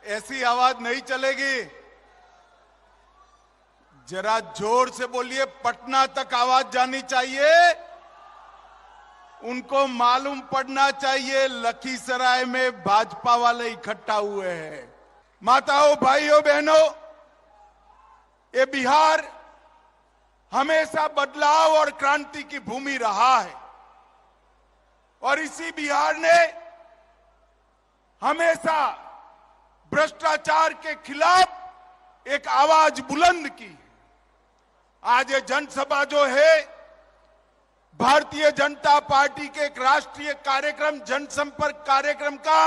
ऐसी आवाज नहीं चलेगी। जरा जोर से बोलिए, पटना तक आवाज जानी चाहिए। उनको मालूम पड़ना चाहिए लखीसराय में भाजपा वाले इकट्ठा हुए हैं। माताओं, भाइयों, बहनों, ये बिहार हमेशा बदलाव और क्रांति की भूमि रहा है और इसी बिहार ने हमेशा भ्रष्टाचार के खिलाफ एक आवाज बुलंद की। आज ये जनसभा जो है भारतीय जनता पार्टी के एक राष्ट्रीय कार्यक्रम, जनसंपर्क कार्यक्रम का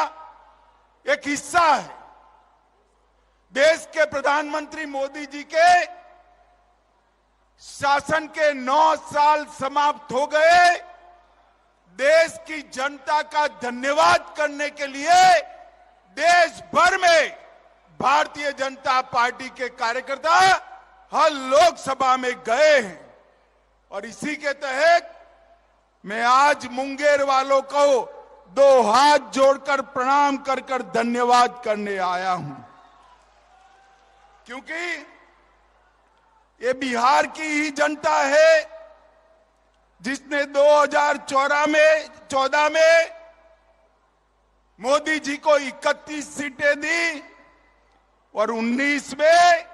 एक हिस्सा है। देश के प्रधानमंत्री मोदी जी के शासन के 9 साल समाप्त हो गए। देश की जनता का धन्यवाद करने के लिए देश भर में भारतीय जनता पार्टी के कार्यकर्ता हर लोकसभा में गए हैं और इसी के तहत मैं आज मुंगेर वालों को 2 हाथ जोड़कर प्रणाम कर धन्यवाद करने आया हूं, क्योंकि ये बिहार की ही जनता है जिसने 2014 में मोदी जी को 31 सीटें दी और 19 में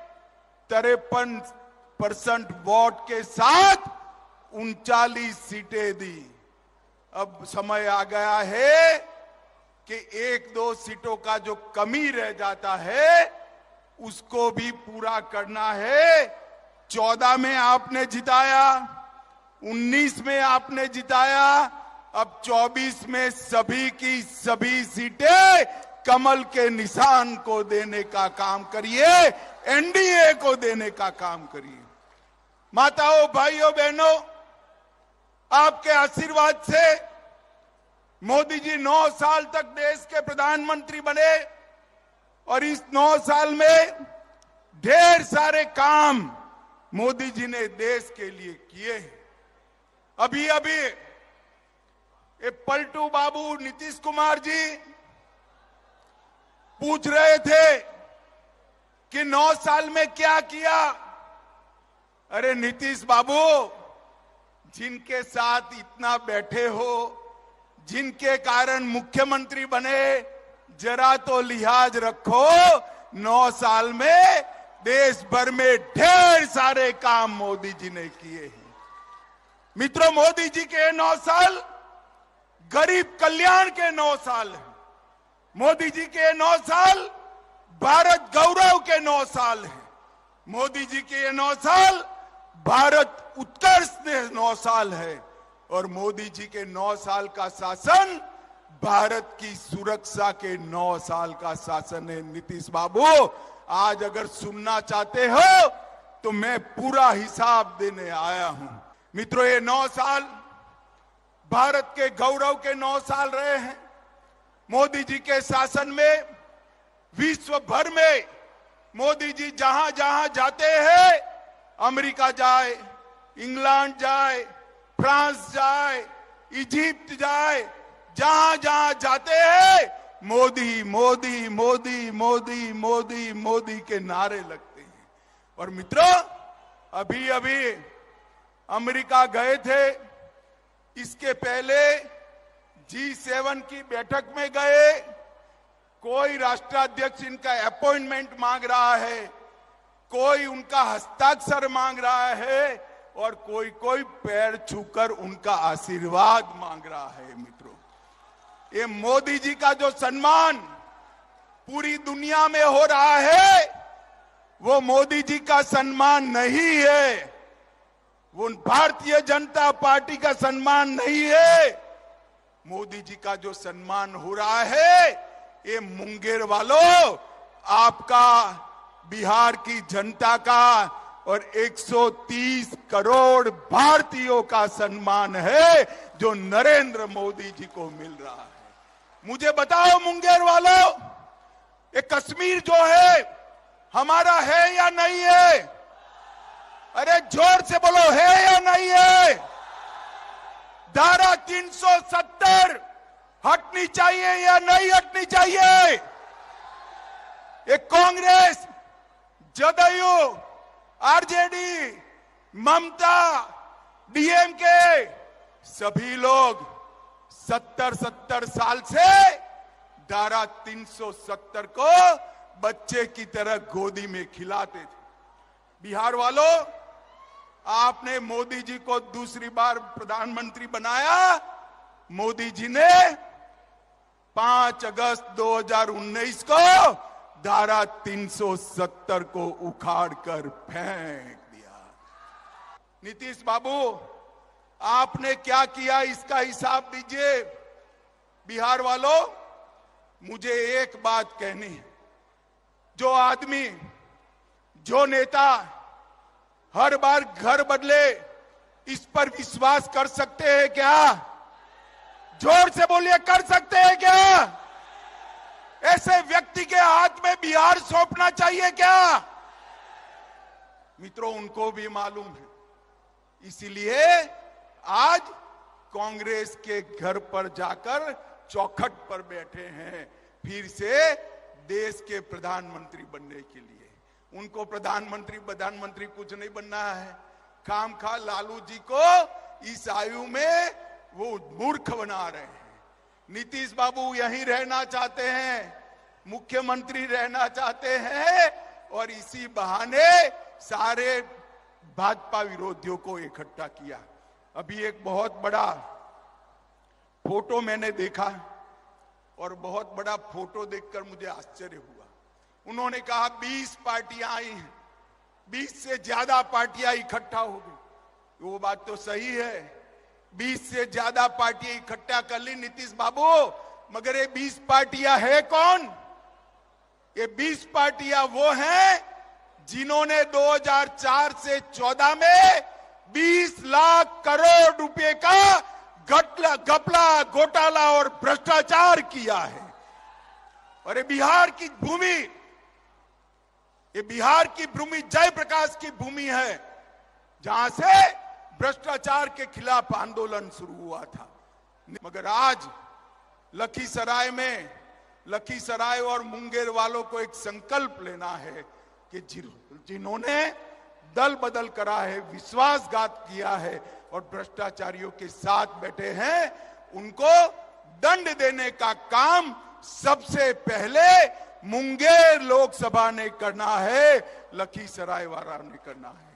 53% वोट के साथ 39 सीटें दी। अब समय आ गया है कि 1-2 सीटों का जो कमी रह जाता है उसको भी पूरा करना है। 14 में आपने जिताया, 19 में आपने जिताया, अब 24 में सभी की सभी सीटें कमल के निशान को देने का काम करिए, एनडीए को देने का काम करिए। माताओं, भाइयों, बहनों, आपके आशीर्वाद से मोदी जी 9 साल तक देश के प्रधानमंत्री बने और इस 9 साल में ढेर सारे काम मोदी जी ने देश के लिए किए हैं। अभी ये पलटू बाबू नीतीश कुमार जी पूछ रहे थे कि 9 साल में क्या किया। अरे नीतीश बाबू, जिनके साथ इतना बैठे हो, जिनके कारण मुख्यमंत्री बने, जरा तो लिहाज रखो। 9 साल में देश भर में ढेर सारे काम मोदी जी ने किए हैं। मित्रों, मोदी जी के 9 साल गरीब कल्याण के 9 साल हैं। मोदी जी के 9 साल भारत गौरव के 9 साल हैं। मोदी जी के 9 साल भारत उत्कर्ष के 9 साल है और मोदी जी के 9 साल का शासन भारत की सुरक्षा के 9 साल का शासन है। नीतीश बाबू, आज अगर सुनना चाहते हो तो मैं पूरा हिसाब देने आया हूं। मित्रों, ये 9 साल भारत के गौरव के 9 साल रहे हैं। मोदी जी के शासन में विश्व भर में मोदी जी जहां जहां जाते हैं, अमेरिका जाए, इंग्लैंड जाए, फ्रांस जाए, इजिप्ट जाए, जहां जहां जाते हैं मोदी मोदी मोदी मोदी मोदी मोदी के नारे लगते हैं। और मित्रों, अभी अमेरिका गए थे, इसके पहले G7 की बैठक में गए। कोई राष्ट्राध्यक्ष इनका अपॉइंटमेंट मांग रहा है, कोई उनका हस्ताक्षर मांग रहा है और कोई पैर छूकर उनका आशीर्वाद मांग रहा है। मित्रों, ये मोदी जी का जो सम्मान पूरी दुनिया में हो रहा है, वो मोदी जी का सम्मान नहीं है, वो भारतीय जनता पार्टी का सम्मान नहीं है। मोदी जी का जो सम्मान हो रहा है, ये मुंगेर वालों, आपका, बिहार की जनता का और 130 करोड़ भारतीयों का सम्मान है जो नरेंद्र मोदी जी को मिल रहा है। मुझे बताओ मुंगेर वालों, ये कश्मीर जो है हमारा है या नहीं है? अरे जोर से बोलो, है या नहीं है? धारा 370 हटनी चाहिए या नहीं हटनी चाहिए? ये कांग्रेस, जदयू, आरजेडी, ममता, डीएमके, सभी लोग 70 साल से धारा 370 को बच्चे की तरह गोदी में खिलाते थे। बिहार वालों, आपने मोदी जी को दूसरी बार प्रधानमंत्री बनाया। मोदी जी ने 5 अगस्त 2019 को धारा 370 को उखाड़ कर फेंक दिया। नीतीश बाबू, आपने क्या किया इसका हिसाब दीजिए। बिहार वालों, मुझे एक बात कहनी है, जो आदमी, जो नेता हर बार घर बदले, इस पर विश्वास कर सकते हैं क्या? जोर से बोलिए, कर सकते हैं क्या? ऐसे व्यक्ति के हाथ में बिहार सौंपना चाहिए क्या? मित्रों, उनको भी मालूम है, इसीलिए आज कांग्रेस के घर पर जाकर चौखट पर बैठे हैं, फिर से देश के प्रधानमंत्री बनने के लिए। उनको प्रधानमंत्री कुछ नहीं बनना है। खामखा लालू जी को इस आयु में वो मूर्ख बना रहे हैं। नीतीश बाबू यहीं रहना चाहते हैं, मुख्यमंत्री रहना चाहते हैं, और इसी बहाने सारे भाजपा विरोधियों को इकट्ठा किया। अभी एक बहुत बड़ा फोटो मैंने देखा, और बहुत बड़ा फोटो देखकर मुझे आश्चर्य हुआ। उन्होंने कहा 20 पार्टियां आई हैं, 20 से ज्यादा पार्टियां इकट्ठा हो गई। वो बात तो सही है, 20 से ज्यादा पार्टियां इकट्ठा कर ली नीतीश बाबू, मगर ये 20 पार्टियां है कौन? ये 20 पार्टियां वो हैं जिन्होंने 2004 से 14 में 20 लाख करोड़ रुपए का घपला, घोटाला और भ्रष्टाचार किया है। और ये बिहार की भूमि, ये बिहार की भूमि जयप्रकाश की भूमि है, जहां से भ्रष्टाचार के खिलाफ आंदोलन शुरू हुआ था। मगर आज लखीसराय और मुंगेर वालों को एक संकल्प लेना है कि जिन्होंने दल बदल करा है, विश्वासघात किया है और भ्रष्टाचारियों के साथ बैठे हैं, उनको दंड देने का काम सबसे पहले मुंगेर लोकसभा ने करना है, लखीसराय वाला ने करना है।